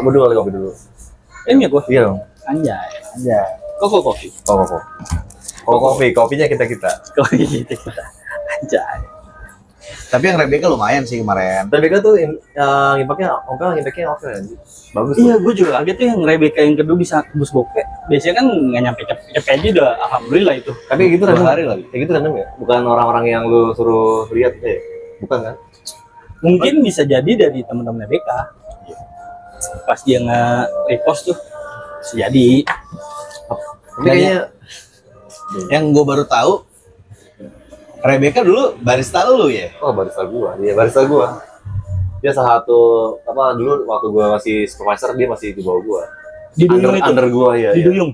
Kopi dulu kali, kopi dulu. Ini ya gua. Iya dong. Anjay. Kok kopi? Oh, kopinya kita. Kopi kita. Anjay. Tapi yang Rebecca lumayan sih kemarin. Rebecca tuh impactnya oke ya. Bagus. Iya, gue juga kaget tuh yang Rebecca yang kedua bisa tembus gope. Biasanya kan nggak nyampe cepet aja udah alhamdulillah itu. Tapi gitu 2 random. hari lagi. Kayak gitu random ya? Bukan orang-orang yang lu suruh lihat bukan kan? Mungkin bisa jadi dari teman-teman Rebecca. Pas dia nge-repost tuh bisa jadi. Tapi kayaknya Yang gue baru tahu Rebecca dulu barista lu ya? barista gua. Iya, barista gua. Dia salah satu dulu waktu gua masih supervisor dia masih di bawah gua. Di Duyung itu. Under gua ya. Di Duyung.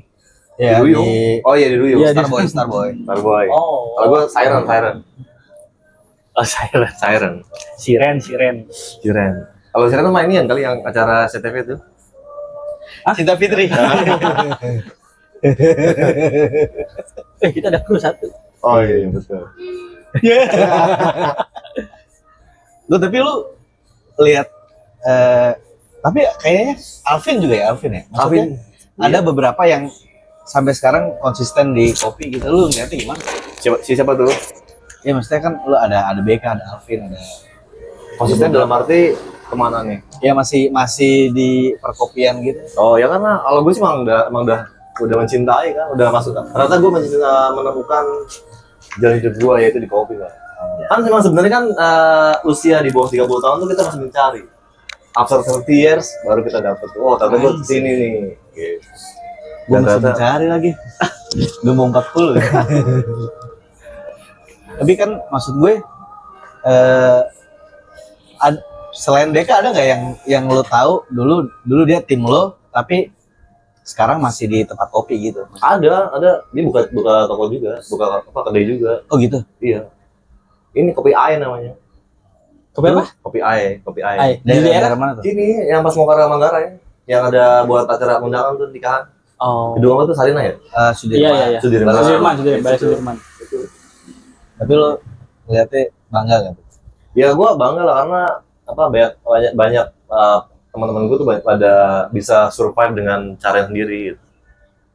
Di Duyung. Oh iya di Duyung. Iya, di Starboy. Starboy. Oh. Kalau gua Siren. Oh, Siren. Siren. Kalau Siren tuh main ini kali yang acara CTV itu. Cinta Fitri. Kita ada kru satu. Oh iya betul. Tapi lu lihat tapi kayaknya Alvin juga ya Maksudnya ada beberapa yang sampai sekarang konsisten di kopi gitu. Lu ngeliatnya gimana? Siapa tuh? Ya maksudnya kan lu ada Becca, ada Alvin, ada Konsisten dalam arti kemana nih? ya masih di perkopian gitu. Oh ya karena kalau gue sih emang udah mencintai kan, udah masuk. Ternyata gue menemukan jalan hidup gue yaitu di kopi kan. Kan memang sebenarnya kan usia di bawah 30 tahun tuh kita masih mencari. After 30 years baru kita dapet. Oh ternyata gue kesini nih. Gitu. Gue masih mencari lagi. Gue mau 40 ya. Tapi kan maksud gue selain Deka ada nggak yang lo tahu dulu dia tim lo tapi sekarang masih di tempat kopi gitu? Ada dia buka toko juga, buka kedai juga. Oh gitu? Iya. Ini kopi Ai namanya. Kopi apa? Kopi Ai. Di daerah mana tuh? Ini yang pas mau ke Manggarai yang ada buat acara undangan tuh nikahan. Oh. Kedua tuh Sarina ya? Iya. Sudirman. Tapi lo ngeliatnya bangga kan? Ya gue bangga lah karena banyak teman-teman gue tuh pada bisa survive dengan cara sendiri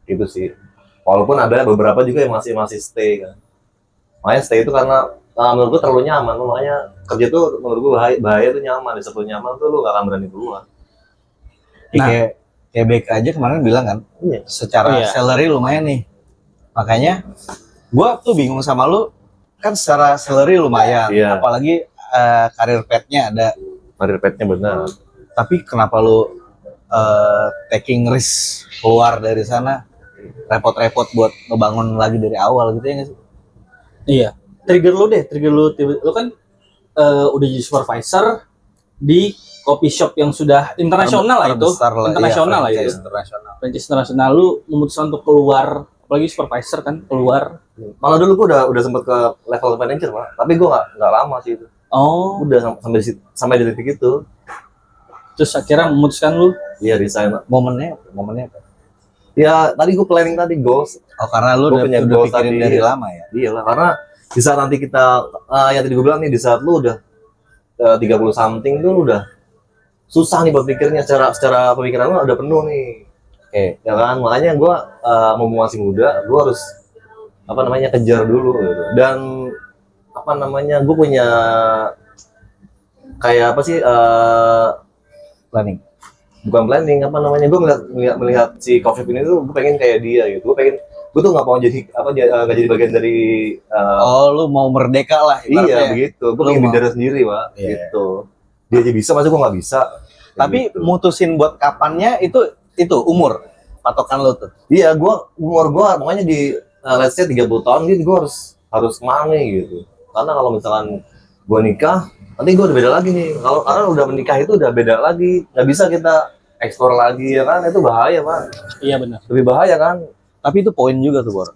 gitu sih. Walaupun ada beberapa juga yang masih stay kan. Makanya stay itu karena menurut gue terlalu nyaman. Makanya kerja tuh menurut gue bahaya tuh nyaman. Di sebelum nyaman tuh lu gak akan berani keluar. Nah, kayak Becca aja kemarin bilang kan, secara salary lumayan nih. Makanya gue tuh bingung sama lu, kan secara salary lumayan, apalagi karir petnya ada. Karir petnya benar. Tapi kenapa lu taking risk keluar dari sana, repot-repot buat ngebangun lagi dari awal gitu ya nggak sih? Iya. Trigger lu kan udah jadi supervisor di coffee shop yang sudah internasional lah itu. Internasional lah itu. Franchise internasional, lu memutuskan untuk keluar, apalagi supervisor kan keluar. Malah dulu gue udah sempet ke level manager Pak, tapi gue nggak lama sih itu. Oh. Udah sampai di titik itu. Terus akhirnya memutuskan lu? Iya resign. Momennya apa? Ya tadi gue planning tadi goals. Oh karena lu udah pikirin dari lama ya? Iya lah, karena di saat nanti kita, yang tadi gue bilang nih, di saat lu udah 30 something tuh udah susah nih buat pikirnya, secara pemikiran lu udah penuh nih. Oke, ya kan, makanya gue masih muda, gue harus kejar dulu gitu. Dan gue punya kayak Planning. Bukan planning, gue melihat si Coffee ini tuh gue pengen kayak dia gitu. Gue tuh nggak mau nggak jadi bagian dari lu mau merdeka lah iya begitu, gue pengen bidara sendiri Pak. Gitu, dia aja bisa, masa gue nggak bisa. Tapi gitu. Mutusin buat kapannya itu umur patokan lo tuh? Iya, umur gue makanya di let's say 30 tahun gitu, gue harus kemana gitu. Karena kalau misalkan gue nikah, nanti gue udah beda lagi nih. Karena udah menikah itu udah beda lagi, nggak bisa kita eksplor lagi ya kan, itu bahaya Pak. Iya benar. Lebih bahaya kan. Tapi itu poin juga tuh Bor.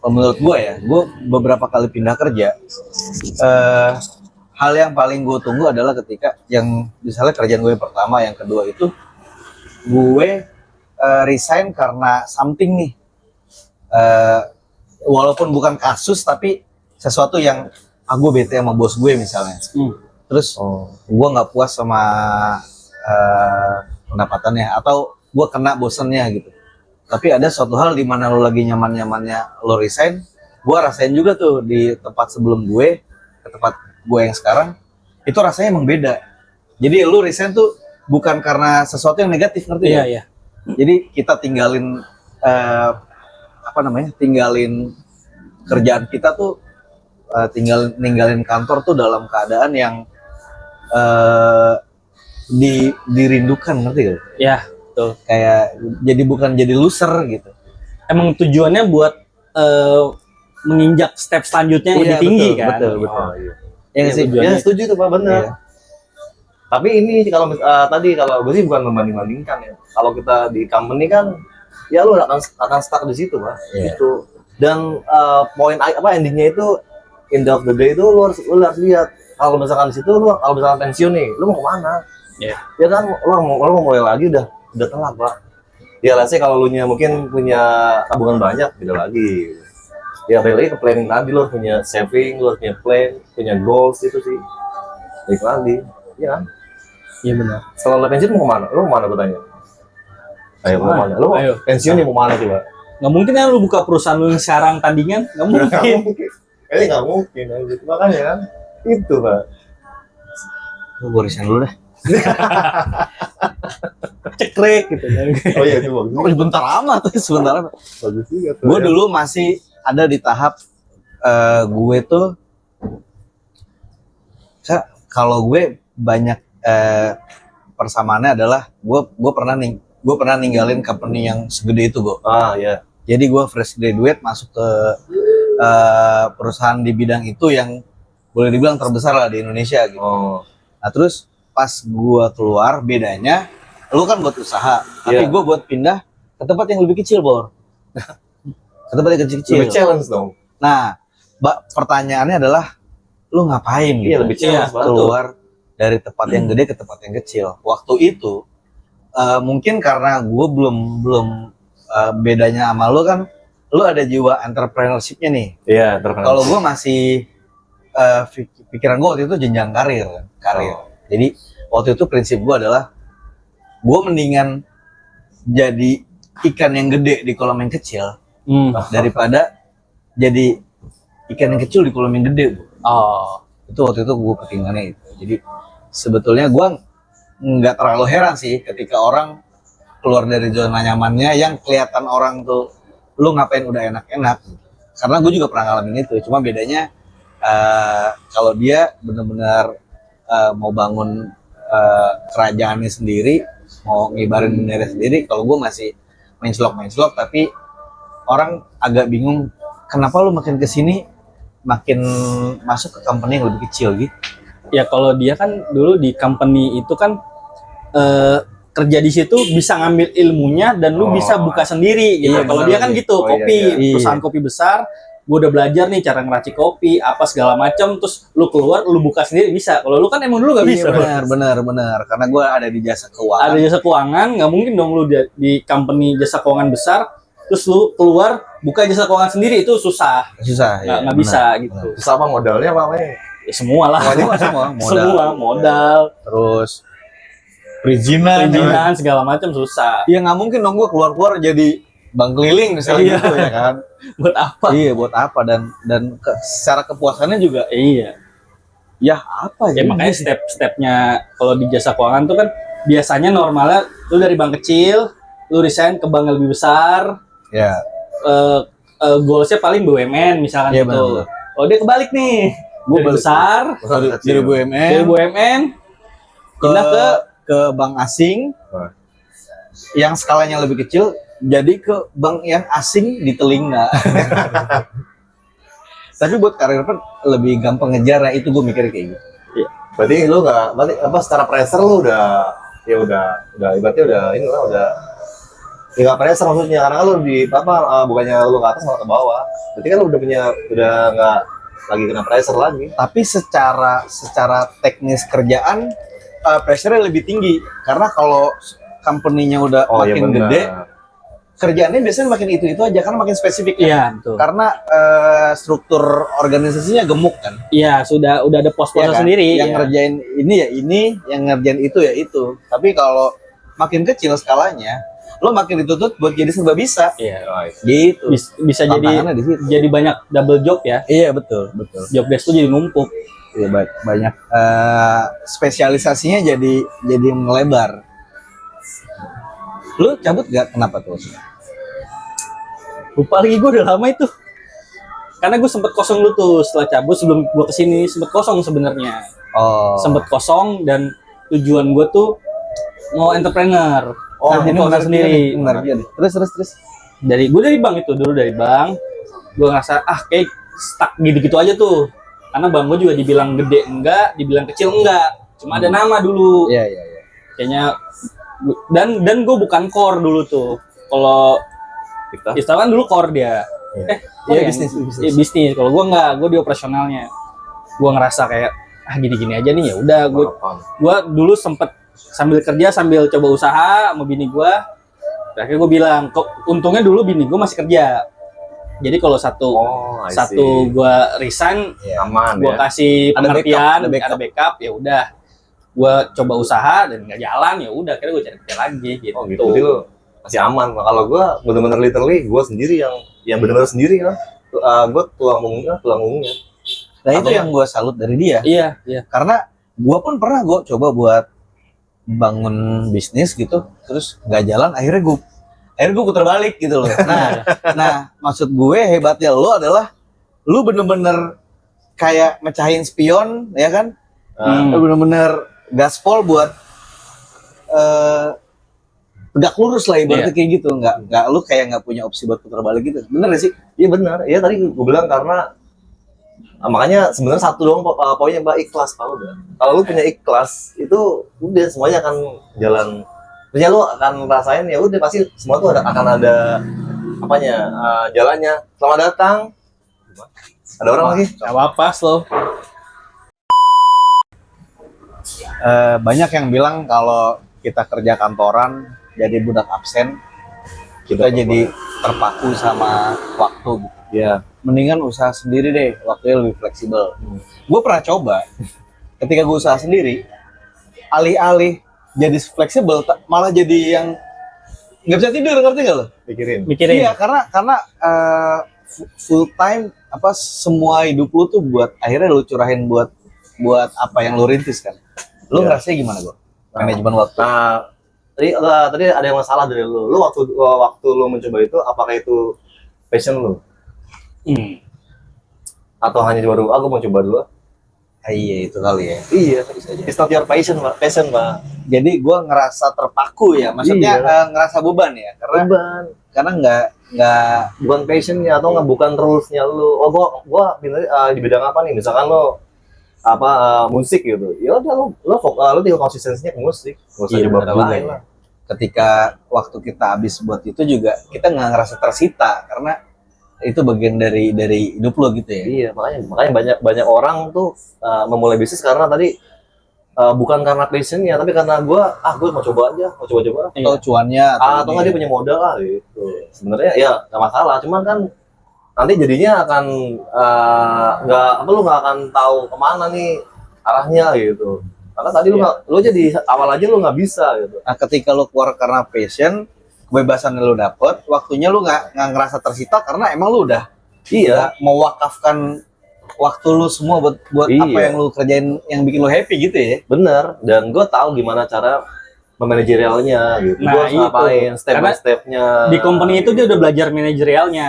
Menurut gue beberapa kali pindah kerja, hal yang paling gue tunggu adalah ketika yang misalnya kerjaan gue yang pertama, yang kedua itu gue resign karena something nih, walaupun bukan kasus tapi sesuatu yang gue bete sama bos gue misalnya. Terus gue nggak puas sama pendapatannya atau gue kena bosennya gitu. Tapi ada suatu hal di mana lo lagi nyaman-nyamannya lo resign, gue rasain juga tuh di tempat sebelum gue ke tempat gue yang sekarang, itu rasanya emang beda. Jadi lo resign tuh bukan karena sesuatu yang negatif, ngerti ya? Iya. Jadi kita tinggalin tinggalin kerjaan kita tuh, ninggalin kantor tuh dalam keadaan yang dirindukan, ngerti gak? Ya, betul. Kayak jadi bukan jadi loser gitu. Emang tujuannya buat menginjak step selanjutnya yang lebih tinggi kan? Betul. Iya. Ya sih, Ya setuju tuh Pak, benar. Iya. Tapi ini kalau tadi kalau gue sih bukan membanding-bandingkan ya. Kalau kita di company kan, ya lu akan stuck di situ Pak. Iya. Gitu. Dan poin endingnya itu, in the of the day itu lu harus lihat kalau misalkan di situ kalau misalkan pensiun nih, lu mau kemana? Iya. Ya kan, lu mau mulai lagi udah telat Pak. Ya lah sih kalau lu mungkin punya tabungan banyak, beda lagi. Ya balik lagi ke planning tadi, lu harus punya saving, lu harus punya plan, punya goals itu sih. Balik lagi, ya kan? Iya benar. Setelah lu pensiun mau kemana? Lu mau kemana gue tanya? Ayo, mau kemana? Lu mau pensiun nih mau kemana coba? Nggak mungkin ya lu buka perusahaan lu yang sekarang tandingan, nggak mungkin. Kayaknya nggak mungkin, makanya kan itu Pak. Gue resign dulu deh. Cekrek gitu. Oh iya itu bagus. Sebentar amat. Bagus juga tuh. Gue dulu masih ada di tahap gue tuh, kalau gue banyak persamaannya adalah gue pernah ninggalin company yang segede itu, Go. Iya. Jadi gue fresh graduate masuk ke perusahaan di bidang itu yang boleh dibilang terbesar lah di Indonesia gitu. Nah terus pas gue keluar, bedanya lu kan buat usaha, tapi gue buat pindah ke tempat yang lebih kecil, Bor. Ke tempat yang kecil-kecil. Lebih challenge dong. Nah, pertanyaannya adalah lu ngapain gitu? Iya, lebih challenge keluar dari tempat yang gede ke tempat yang kecil. Waktu itu mungkin karena gue belum bedanya sama lu kan, lu ada jiwa entrepreneurship-nya nih. Iya, Kalau gue masih pikiran gue waktu itu jenjang karir. Jadi waktu itu prinsip gue adalah gue mendingan jadi ikan yang gede di kolam yang kecil daripada jadi ikan yang kecil di kolam yang gede. Itu waktu itu gue ketinggalannya itu. Jadi sebetulnya gue nggak terlalu heran sih ketika orang keluar dari zona nyamannya yang kelihatan orang tuh lu ngapain udah enak-enak. Karena gue juga pernah ngalamin itu. Cuma bedanya kalau dia benar-benar mau bangun kerajaannya sendiri, mau ngibarin bendera sendiri, kalau gue masih main slok, tapi orang agak bingung kenapa lu makin kesini makin masuk ke company yang lebih kecil gitu. Ya kalau dia kan dulu di company itu kan kerja di situ bisa ngambil ilmunya dan lu bisa buka sendiri gitu. Kalau dia kan gitu, kopi, perusahaan kopi besar, gue udah belajar nih cara ngeracik kopi, apa segala macam, terus lu keluar, lu buka sendiri bisa. Kalau lu kan emang dulu nggak bisa. Benar. Karena gue ada di jasa keuangan. Ada jasa keuangan, nggak mungkin dong lu di company jasa keuangan besar, terus lu keluar buka jasa keuangan sendiri, itu susah. Nggak bisa gitu. Sama modalnya Pak. Ya, semua lah. Semua modal. Terus perizinan segala macam susah. Ya nggak mungkin dong gue keluar jadi bank keliling misalnya gitu ya kan. Buat apa? Iya, buat apa, dan secara kepuasannya juga ya apa ya. Makanya step-stepnya kalau di jasa keuangan tuh kan biasanya normalnya lu dari bank kecil, lu resign ke bank yang lebih besar. Ya. Goalsnya paling BUMN misalkan ya, gitu. Kalau dia kebalik nih, gue besar dari BUMN pindah ke bank asing yang skalanya lebih kecil, jadi ke bank yang asing di telinga. Tapi buat karir kan lebih gampang ngejar, ya itu gue mikir kayak gitu. Iya. Berarti lu secara pressure lu udah ibaratnya udah nggak pressure maksudnya, karena kan lu di bukannya lu ke atas malah ke bawah. Berarti kan lu udah nggak lagi kena pressure lagi. Tapi secara teknis kerjaan pressure-nya lebih tinggi, karena kalau company-nya udah makin gede, kerjaannya biasanya makin itu aja karena makin spesifik kan. Iya, betul. Karena struktur organisasinya gemuk kan. Iya, udah ada pos-posnya kan? sendiri. Yang ngerjain ini ya ini, yang ngerjain itu ya itu. Tapi kalau makin kecil skalanya, lo makin dituntut buat jadi serba bisa. Iya. Gitu. Bisa Tantangannya di situ. jadi banyak double job ya. Iya betul. Job desk tuh jadi numpuk. Iya banyak spesialisasinya jadi melebar. Lu cabut gak? Kenapa tuh? Lupa lagi gue udah lama itu. Karena gue sempet kosong dulu tuh setelah cabut, sebelum gue kesini sempet kosong sebenarnya. Oh. Sempet kosong dan tujuan gue tuh mau entrepreneur. Ini benar sendiri. Benar dia. Terus. Gue dari bank itu dulu dari bank. Gue ngerasa kayak stuck gitu-gitu aja tuh. Karena bank gue juga dibilang gede enggak, dibilang kecil enggak. Cuma ada nama dulu. Iya. Kayaknya dan gue bukan core dulu tuh. Kalau Ista kan dulu core dia. Iya, bisnis. Kalau gue enggak, gue di operasionalnya. Gue ngerasa kayak gini-gini aja nih, ya udah gue dulu sempet sambil kerja sambil coba usaha sama bini gue. Akhirnya gue bilang, untungnya dulu bini gue masih kerja. Jadi kalau satu gue resign, aman gue ya. kasih pengertian, ada backup, ya udah. Gue coba usaha dan nggak jalan, ya udah. Akhirnya gue cari kerja lagi gitu. Oh gitu. Jadi lu masih aman. Kalau gue bener-bener literally gue sendiri yang bener-bener sendiri kan. Gue tulang punggungnya. Nah itu yang gue salut dari dia. Iya. Karena gue pun pernah gue coba buat bangun bisnis gitu, terus nggak jalan. Akhirnya gue putar balik gitu loh. Nah maksud gue hebatnya lo adalah lo bener-bener kayak mecahin spion, ya kan? Lo bener-bener gaspol buat tegak lurus lah ibaratnya kayak gitu. Nggak lu kayak nggak punya opsi buat putar balik gitu. Bener gak sih? Iya benar. Iya tadi gue bilang karena makanya sebenarnya satu doang poinnya Mbak, ikhlas. Kalau lu punya ikhlas itu udah semuanya akan jalan. Maksudnya lu akan rasain ya udah pasti semua tuh akan ada jalannya. Selamat datang. Ada orang lagi? Gak apa-apa, slow. Banyak yang bilang kalau kita kerja kantoran jadi budak absen, kita jadi terpaku sama waktu gitu. Iya. Mendingan usaha sendiri deh, waktunya lebih fleksibel. Gue pernah coba, ketika gue usaha sendiri, alih-alih jadi fleksibel, malah jadi yang nggak bisa tidur, ngerti nggak lo? Mikirin. Iya, karena full time semua hidup lu tuh buat akhirnya lu curahin buat apa yang lu rintis kan. Lu ngerasanya gimana gue? Manajemen waktu. Nah, tadi ada yang masalah dari lu. Lu waktu lu mencoba itu, apakah itu passion lu? Atau hanya baru aku mau coba dulu? Iya itu kali ya. Iya, it's not your passion, Pak. Jadi gue ngerasa terpaku ya, maksudnya ngerasa beban ya, karena nggak bukan passionnya atau nggak bukan rulesnya lu. Oh gua di bidang apa nih? Misalkan lo musik gitu. Ya udah lo tinggal konsistensinya ke musik. Nggak usah coba lain lah. Ketika waktu kita habis buat itu juga kita nggak ngerasa tersita karena itu bagian dari hidup lo gitu ya. Iya, makanya banyak orang tuh memulai bisnis karena tadi bukan karena passionnya, tapi karena gue mau coba aja, mau coba-coba. Atau cuannya atau nggak dia punya modal lah gitu. Sebenarnya ya nggak masalah, cuman kan nanti jadinya akan lu nggak akan tahu kemana nih arahnya gitu. Karena tadi lu jadi awal aja lu nggak bisa gitu. Nah, ketika lu keluar karena passion, kebebasan yang lu dapet, waktunya lu nggak ngerasa tersita karena emang lu udah mewakafkan waktu lu semua buat apa yang lu kerjain yang bikin lu happy gitu ya. Bener, dan gue tahu gimana cara memanajerialnya gitu. Nah, gue harus ngapain step by stepnya. Di company itu dia udah belajar manajerialnya.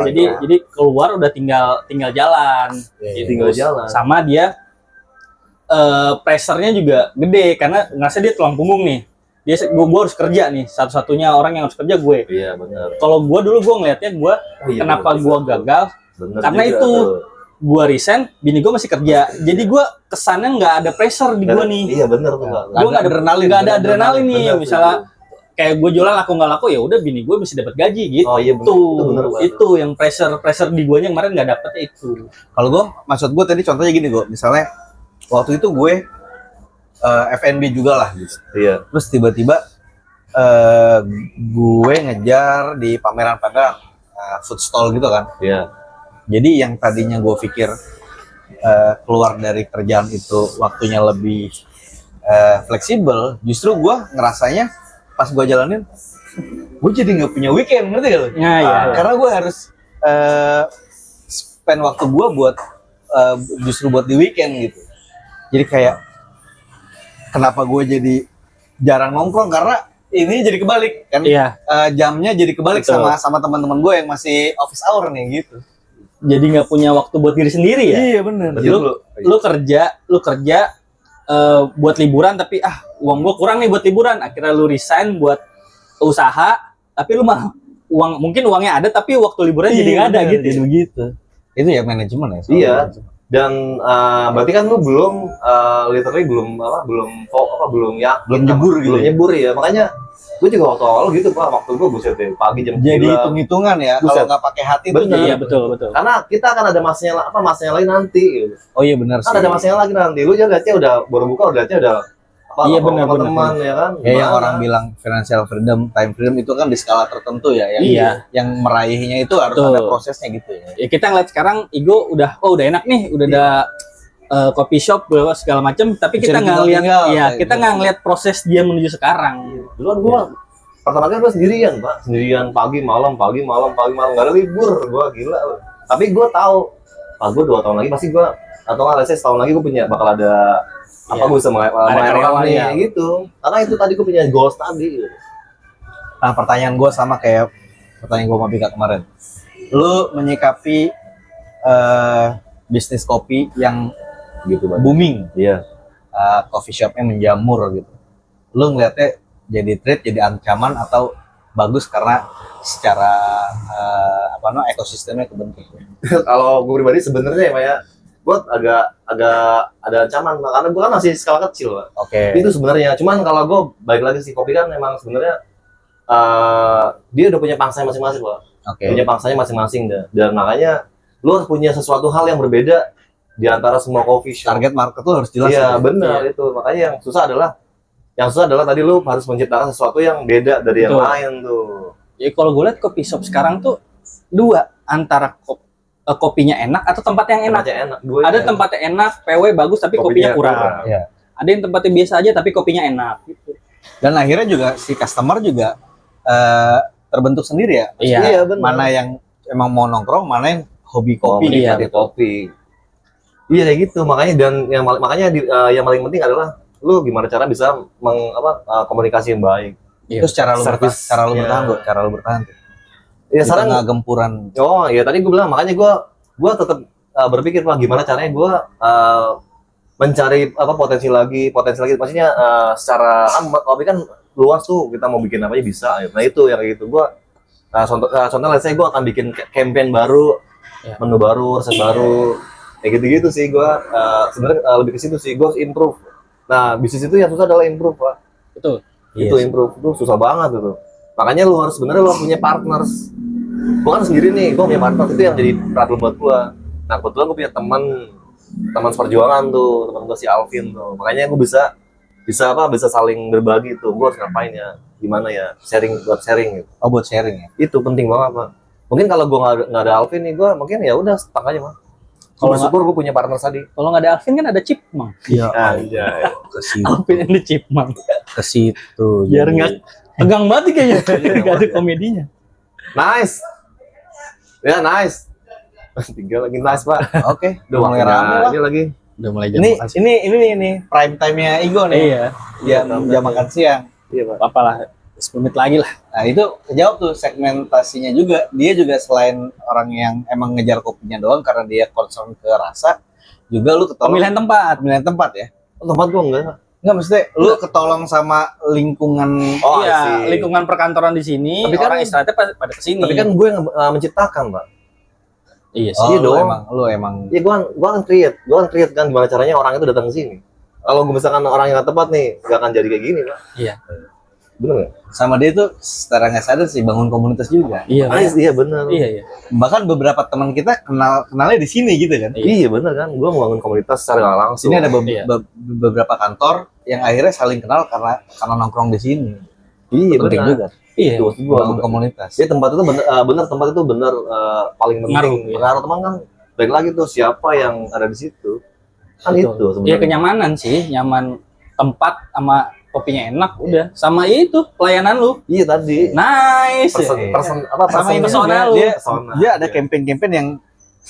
Jadi keluar udah tinggal jalan. Tinggal jalan. Sama dia pressure-nya juga gede karena ngerasa dia tulang punggung nih. Gue harus kerja nih, satu-satunya orang yang harus kerja gue. Iya benar. Kalau gue dulu gue ngelihatnya kenapa gue gagal? Karena itu gue resign, bini gue masih kerja. Jadi gue kesannya nggak ada pressure di gue nih. Iya benar tuh. Gue nggak ada adrenalin nih. Misalnya kayak gue jualan laku nggak laku ya udah bini gue bisa dapat gaji gitu. Oh iya benar. Itu yang pressure di gue yang kemarin nggak dapetnya itu. Kalau gue, maksud gue tadi contohnya gini gue, misalnya waktu itu gue F&B juga lah gitu. Iya. Terus tiba-tiba gue ngejar di pameran-pameran food stall gitu kan. Iya. Jadi yang tadinya gue pikir keluar dari kerjaan itu waktunya lebih fleksibel, justru gue ngerasanya pas gue jalanin, gue jadi nggak punya weekend, ngerti gak lo? Nah, iya. Karena gue harus spend waktu gue buat justru buat di weekend gitu. Jadi kayak kenapa gue jadi jarang nongkrong karena ini jadi kebalik kan? Iya. Jamnya jadi kebalik Betul. sama teman-teman gue yang masih office hour nih gitu. Jadi nggak punya waktu buat diri sendiri ya. Iya bener. Lu kerja buat liburan tapi uang gua kurang nih buat liburan. Akhirnya lu resign buat usaha, tapi lu malah mungkin uangnya ada tapi waktu liburan jadi nggak ada gitu. Jadi begitu. Itu ya manajemen ya. Iya. Dan berarti kan lu belum literally belum nyebur ya. Makanya gue juga waktu awal gitu Pak, waktu gue buset deh pagi jam 9. Jadi hitung-hitungan ya, kalau nggak pakai hati itu. Iya betul. Karena kita akan ada masanya lagi nanti gitu. Oh iya benar sih. Kan ada masanya lagi nanti. Lu jangan lihatnya udah baru buka udah lihatnya udah Iya benar. teman ya kan. Ya yang orang bilang financial freedom, time freedom itu kan di skala tertentu ya, yang meraihnya itu harus ada prosesnya gitu ya. Ya kita ngeliat sekarang Igo udah enak nih, udah ada coffee shop segala macam, tapi kita nggak lihat kita nggak ngeliat proses dia menuju sekarang. Duluan gua pertama kali gua sendirian Pak, sendirian pagi malam nggak ada libur, gua gila. Tapi gua tahu, gua 2 tahun lagi pasti gua atau nggak setahun lagi gua bakal ada gua bisa mengajarkan gitu. Karena itu tadi gua punya goals tadi. Gitu. Nah pertanyaan gue sama kayak pertanyaan gue sama Bika kemarin. Lu menyikapi bisnis kopi yang Gitu Pak. booming, Iya. coffee shopnya menjamur gitu. Lu ngeliatnya jadi threat, jadi ancaman atau bagus karena secara ekosistemnya kebentuk. Kalau gue pribadi sebenarnya ya Pak ya, gue agak ada ancaman karena gue kan masih skala kecil Pak. Oke. Itu sebenarnya. Cuman kalau gue balik lagi sih kopi kan memang sebenarnya dia udah punya pangsanya masing-masing Pak. Oke. Punya pangsanya masing-masing dan makanya lu harus punya sesuatu hal yang berbeda di antara semua coffee shop. Target market lu harus jelas. Iya ya? benar itu. Makanya yang susah adalah tadi lu harus menciptakan sesuatu yang beda dari yang lain tuh. Ya kalau gue lihat coffee shop sekarang tuh dua, antara kopinya enak atau tempat yang enak. Ada tempatnya enak, PW bagus tapi kopinya kurang. Iya. Ada yang tempatnya biasa aja tapi kopinya enak gitu. Dan akhirnya juga si customer juga terbentuk sendiri ya. Iya, benar. Mana yang emang mau nongkrong, mana yang hobi kopi. Kopi. Iya kayak gitu. Makanya yang paling penting adalah lu gimana cara bisa komunikasi yang baik. Terus cara lu bertahan. Ya sekarang nggak gempuran. Oh ya tadi gue bilang makanya gue tetap berpikir Pak gimana caranya gue mencari potensi lagi maksudnya secara kopi kan luas tuh, kita mau bikin apa aja bisa. Nah itu yang kayak gitu gue contoh let's say gue akan bikin campaign baru, menu baru, resep baru kayak gitu sih. Gue sebenarnya lebih ke situ sih, gue harus improve. Nah bisnis itu yang susah adalah improve Pak. Betul. Itu improve itu susah banget itu. Makanya lu harus sebenarnya punya partners. Gue kan sendiri nih, gue punya partner itu yang jadi problem buat gue. Nah kebetulan gue punya teman seperjuangan tuh, teman gue si Alvin tuh. Makanya gue bisa saling berbagi tuh. Gue harus ngapain ya, gimana ya, buat sharing gitu. Oh buat sharing ya? Itu penting banget Pak. Mungkin kalau gue nggak ada Alvin nih, gue mungkin ya udah stuck aja Pak. Kalau bersyukur gue punya partner tadi. Kalau nggak ada Alvin kan ada Chipmunk. Iya. Ke situ. Alvin and the Chipmunk. Ke situ. Biar nggak tegang banget kayaknya. Nggak ada komedinya. Nice. Ya nice. 3 lagi nice Pak. Oke. Udah mulai rame lah. Ini lagi. Udah mulai jam makan siang. Ini prime time-nya Igo nih. Iya. Jam makan siang. Iya Pak. Apa lah, 10 menit lagi lah. Nah itu kejawab tuh segmentasinya juga. Dia juga selain orang yang emang ngejar kopinya doang karena dia concern ke rasa, juga lu ketolong Pemilihan tempat ya. Tempat gua enggak. Enggak, maksudnya lu ketolong sama lingkungan. Oh, iya, lingkungan perkantoran di sini. Tapi kan orang istirahatnya pada kesini. Tapi kan gue yang menciptakan Pak. iya sih. Oh, Iya dong. Lu emang. Iya gua kan create kan gimana caranya orang itu datang ke sini. Kalau misalkan orang yang nggak tepat nih, nggak akan jadi kayak gini Pak. Iya. Bener nggak? Sama dia tuh secara nggak sadar sih bangun komunitas juga. Iya. Iya bener. Iya. Bahkan beberapa teman kita kenalnya di sini gitu kan. Iya bener kan. Gua membangun komunitas secara nggak langsung. Sini ada Iya. beberapa kantor yang akhirnya saling kenal karena nongkrong di sini. Iya Penting bener. juga. Iya. Itu maksud gua. Bangun komunitas. Jadi tempat itu tempat itu bener paling penting. Ngaruh, iya. Pengaruh teman kan. Baik lagi tuh siapa yang ada di situ. Kan Betul. itu Iya, sebenarnya. kenyamanan sih, nyaman tempat sama kopinya enak, udah. Sama itu pelayanan lu. Iya tadi. Nice. Sama ini persona juga, lu. dia ada campaign-campaign yang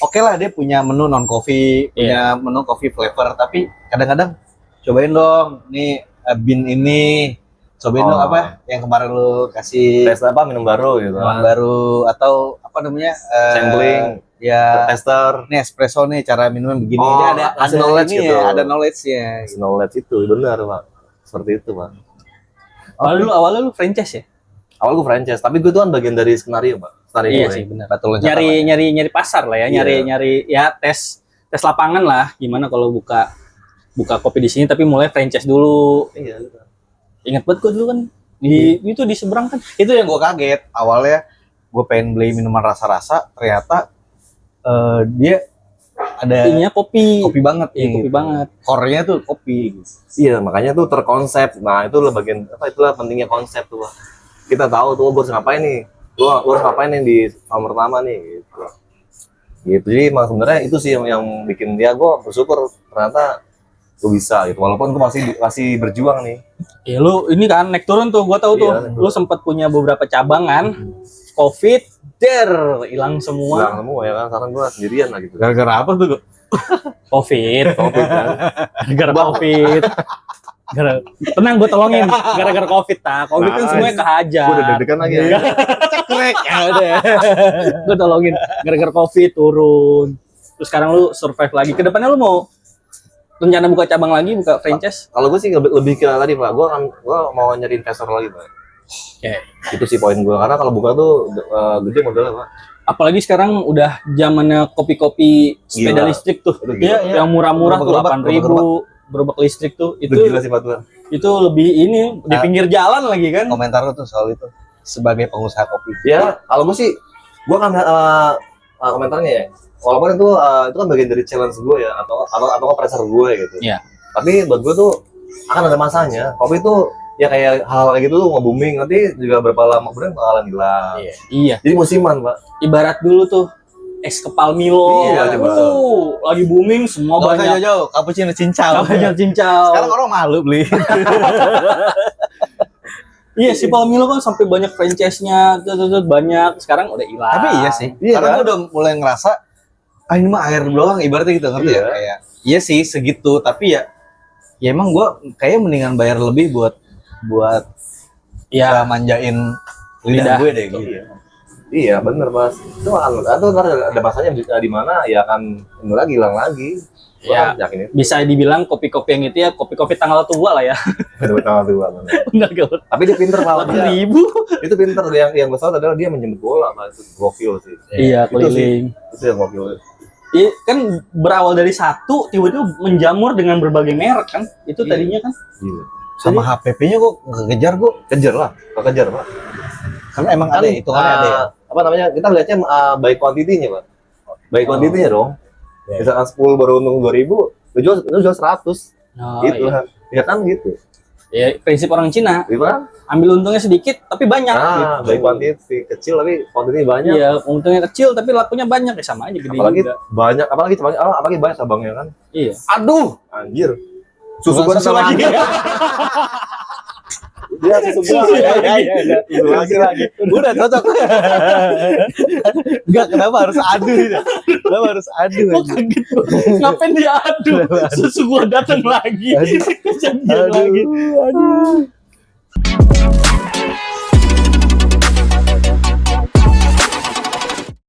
oke lah, dia punya menu non coffee, punya menu coffee flavor, tapi kadang-kadang cobain dong nih bean ini, cobain dong apa yang kemarin lu kasih tes apa minum baru gitu. minuman baru atau apa namanya sampling ya tester nih espresso nih cara minumnya begini. Oh, Dia ada knowledge ini gitu. ya, ada knowledge-nya. knowledge itu benar Pak, seperti itu Pak. Awalnya lu franchise ya? Awal gue franchise, tapi gue tuh kan bagian dari skenario Pak. Skenario Iya gue. sih benar. Betul, Nyari pasar lah ya, Iya. nyari ya tes lapangan lah. Gimana kalau buka kopi di sini tapi mulai franchise dulu. Iya. Ingat banget gue dulu kan itu di seberang kan. itu yang gue kaget awalnya. Gue pengen beli minuman rasa-rasa, ternyata dia ada Ininya kopi. kopi banget. Iya, kopi banget. Core-nya tuh kopi. Iya, makanya tuh terkonsep. Nah, itulah bagian apa, itulah pentingnya konsep tuh Pak. Kita tahu tuh gue harus ngapain nih. Gue harus ngapain nih di tahun pertama nih gitu. Gitu. Jadi emang sebenarnya itu sih yang bikin dia, gue bersyukur ternyata gue bisa gitu. Walaupun gue masih berjuang nih. Ya lu ini kan naik turun tuh, gua tahu tuh. Iya, Lu sempat punya beberapa cabang kan. Covid, hilang semua. Bilang semua ya kan, sekarang gue sendirian lah gitu. Gara-gara apa tuh? Covid kan. gara-gara Covid. Tenang gue tolongin gara-gara Covid Covid kan Nah, semuanya kehajar. Gue udah deg-degan lagi ya. Cekrek ya udah. Gue tolongin gara-gara Covid turun. Terus sekarang lu survive lagi. Kedepannya lu mau rencana buka cabang lagi, buka franchise? Kalau gue sih lebih ke tadi Pak, gue mau nyari investor lagi Pak. Oke. Itu sih poin gue, karena kalau buka tuh gede modalnya Pak. Apalagi sekarang udah zamannya kopi-kopi sepeda Gila. listrik tuh. Itu gila. Iya, yang murah-murah tuh Gerobak-gerobak, 8.000 gerobak listrik tuh. Itu gila sih Pak tuh. Itu lebih ini di pinggir jalan lagi kan. Komentar lu tuh soal itu sebagai pengusaha kopi. Ya, kalau gue sih, gue kan komentarnya ya. Walaupun itu kan bagian dari challenge gue ya, atau pressure gue gitu. Iya. Tapi buat gue tuh akan ada masanya. Kopi tuh ya kayak hal kayak gitu tuh nggak booming, nanti juga berapa lama kemudian bakalan hilang. Iya. Jadi musiman Pak. Ibarat dulu tuh es kepal Milo. Iya, coba. Lagi booming semua Gak usah banyak. jauh-jauh, cappuccino cincau. Banyak cincau. Sekarang orang malu beli. Iya si Pal Milo kan sampai banyak franchise-nya, banyak. Sekarang udah hilang. Tapi iya sih. Iya, Karena kan? gue udah mulai ngerasa ini mah air doang ibaratnya gitu, ngerti Iya. ya? Kayak iya sih segitu, tapi ya emang gue kayak mendingan bayar lebih buat Iya. manjain lidah Lidah. gue deh gitu. Iya bener Mas. Itu ntar ada masanya di mana ya akan ini lagi hilang lagi. Ya. Yakin itu. Bisa dibilang kopi-kopi yang itu ya kopi-kopi tanggal tua lah ya. Udah tanggal tua bener. Benar gak? Tapi dia pinter Pak. 8.000. Itu pinter, yang gue salut adalah dia menjemput bola Pak. Itu gokil sih. Iya, Itu sih. keliling. Itu yang gokil. Iya, kan berawal dari satu, tiba-tiba menjamur dengan berbagai merek kan. Itu tadinya kan. Iya. Sama HPP-nya kok ngekejar gue. Kejar lah, kejar Pak. Karena emang ada itu kan ada ya. Apa namanya? Kita lihatnya baik kuantitinya Pak. Baik kuantitinya dong. Iya. Misalkan 10 baru untung 2.000, lu jual 100. Oh, Gitu iya. lah. Ya kan gitu. Ya, prinsip orang Cina. Gimana? Ambil untungnya sedikit tapi banyak Nah, gitu. baik kuantiti kecil tapi kuantiti banyak. Iya, untungnya kecil tapi lakunya banyak ya sama aja gede Apalagi juga. banyak, apalagi banyak cabangnya kan. Iya. Aduh, anjir. Susu gua Susu lagi. Dia susu gua. Iya. Susu lagi. Udah cocok. Enggak, kenapa harus adu ya? Kenapa harus adu? Kok kaget gua. Ngapain dia adu? Susu gua datang lagi. Kejadian lagi. Aduh.